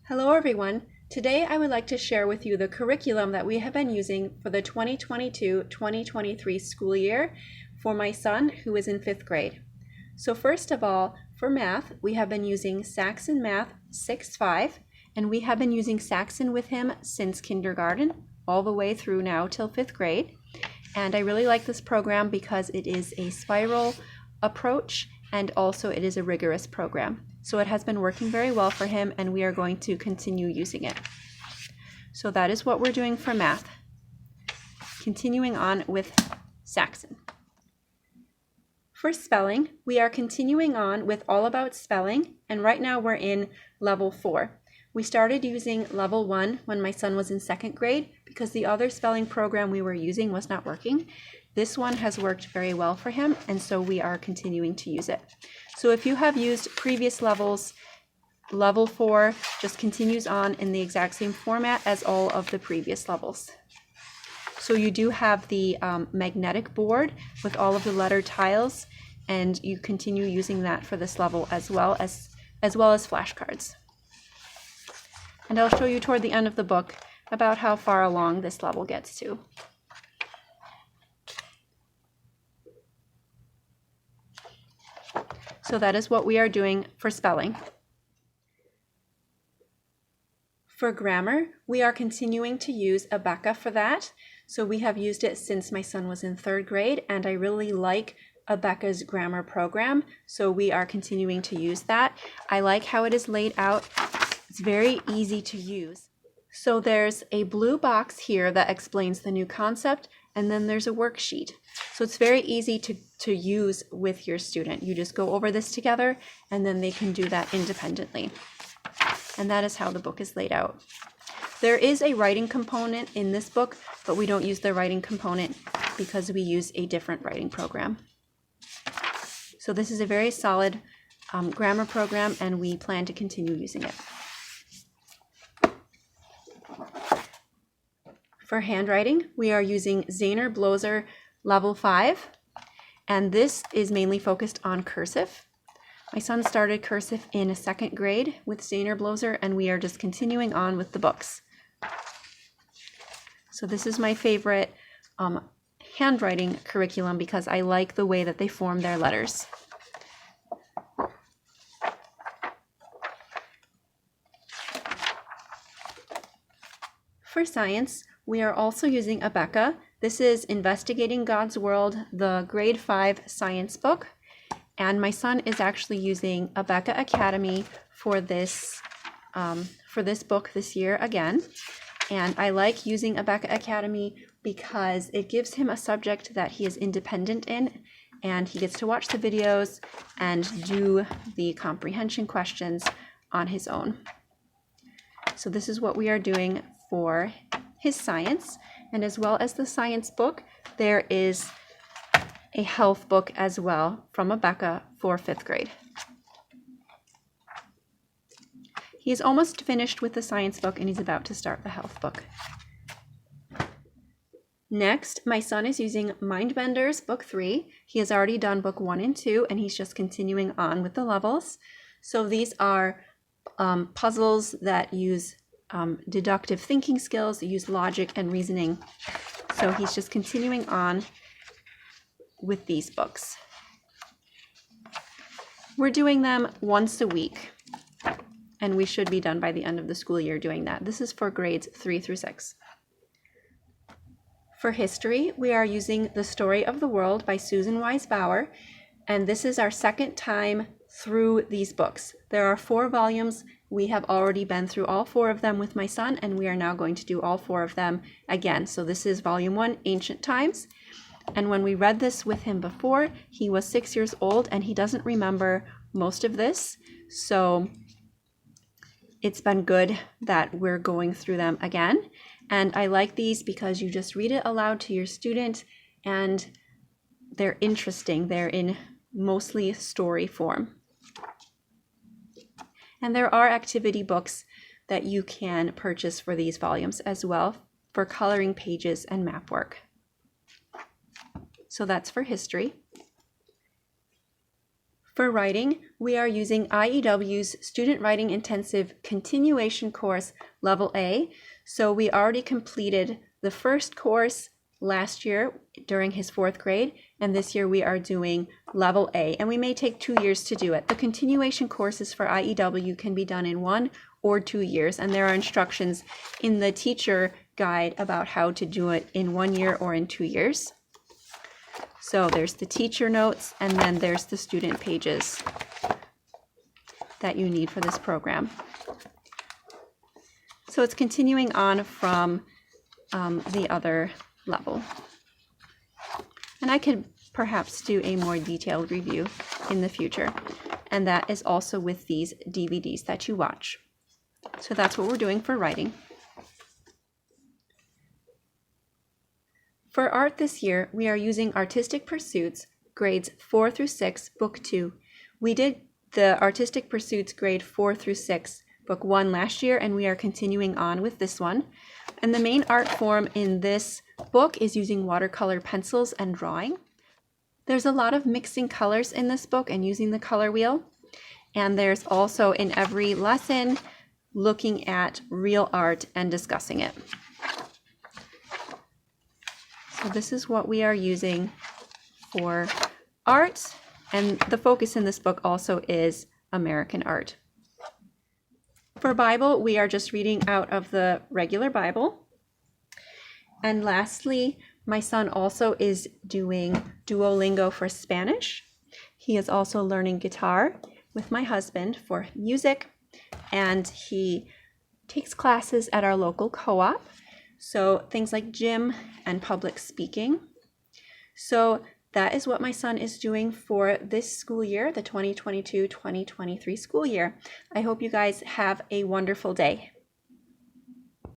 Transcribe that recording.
Hello everyone. Today I would like to share with you the curriculum that we have been using for the 2022-2023 school year for my son who is in 5th grade. So first of all, for math, we have been using Saxon Math 6-5, and we have been using Saxon with him since kindergarten all the way through now till 5th grade. And I really like this program because it is a spiral approach and also it is a rigorous program. So it has been working very well for him and we are going to continue using it. So that is what we're doing for math. Continuing on with Saxon. For spelling, we are continuing on with All About Spelling, and right now we're in level 4. We started using level 1 when my son was in 2nd grade because the other spelling program we were using was not working. This one has worked very well for him, and so we are continuing to use it. So if you have used previous levels, level 4 just continues on in the exact same format as all of the previous levels. So you do have the magnetic board with all of the letter tiles, and you continue using that for this level as well as flashcards. And I'll show you toward the end of the book about how far along this level gets to. So that is what we are doing for spelling. For grammar, we are continuing to use Abeka for that. So we have used it since my son was in 3rd grade, and I really like Abeka's grammar program. So we are continuing to use that. I like how it is laid out. It's very easy to use. So there's a blue box here that explains the new concept, and then there's a worksheet. So it's very easy to use with your student. You just go over this together, and then they can do that independently. And that is how the book is laid out. There is a writing component in this book, but we don't use the writing component because we use a different writing program. So this is a very solid grammar program, and we plan to continue using it. For handwriting, we are using Zahner Bloser Level 5, and this is mainly focused on cursive. My son started cursive in 2nd grade with Zahner Bloser, and we are just continuing on with the books. So this is my favorite handwriting curriculum because I like the way that they form their letters. For science, we are also using Abeka. This is Investigating God's World, the grade 5 science book. And my son is actually using Abeka Academy for this book this year again. And I like using Abeka Academy because it gives him a subject that he is independent in, and he gets to watch the videos and do the comprehension questions on his own. So this is what we are doing for his science, and as well as the science book, there is a health book as well from Abeka for 5th grade. He is almost finished with the science book and he's about to start the health book. Next, my son is using Mindbenders book 3. He has already done book 1 and 2, and he's just continuing on with the levels. So these are puzzles that use deductive thinking skills, use logic and reasoning. So he's just continuing on with these books. We're doing them once a week, and we should be done by the end of the school year doing that. This is for grades 3 through 6. For history, we are using The Story of the World by Susan Wise Bauer, and this is our 2nd time through these books. There are 4 volumes. We have already been through all 4 of them with my son, and we are now going to do all 4 of them again. So this is volume 1, Ancient Times. And when we read this with him before, he was 6 years old and he doesn't remember most of this. So it's been good that we're going through them again. And I like these because you just read it aloud to your student and they're interesting. They're in mostly story form. And there are activity books that you can purchase for these volumes as well for coloring pages and map work. So that's for history. For writing, we are using IEW's Student Writing Intensive Continuation Course Level A. So we already completed the first course last year during his 4th grade, and this year we are doing Level A, and we may take 2 years to do it. The continuation courses for IEW can be done in 1 or 2 years, and there are instructions in the teacher guide about how to do it in 1 year or in 2 years. So there's the teacher notes, and then there's the student pages that you need for this program. So it's continuing on from the other level. And I could perhaps do a more detailed review in the future. And that is also with these DVDs that you watch. So that's what we're doing for writing. For art this year, we are using Artistic Pursuits, grades 4 through 6, Book 2. We did the Artistic Pursuits grade 4 through 6, Book 1 last year, and we are continuing on with this one. And the main art form in this book is using watercolor pencils and drawing. There's a lot of mixing colors in this book and using the color wheel. And there's also in every lesson looking at real art and discussing it. So this is what we are using for art, and the focus in this book also is American art. For Bible, we are just reading out of the regular Bible. And lastly, my son also is doing Duolingo for Spanish. He is also learning guitar with my husband for music, and he takes classes at our local co-op. So things like gym and public speaking. So that is what my son is doing for this school year, the 2022-2023 school year. I hope you guys have a wonderful day.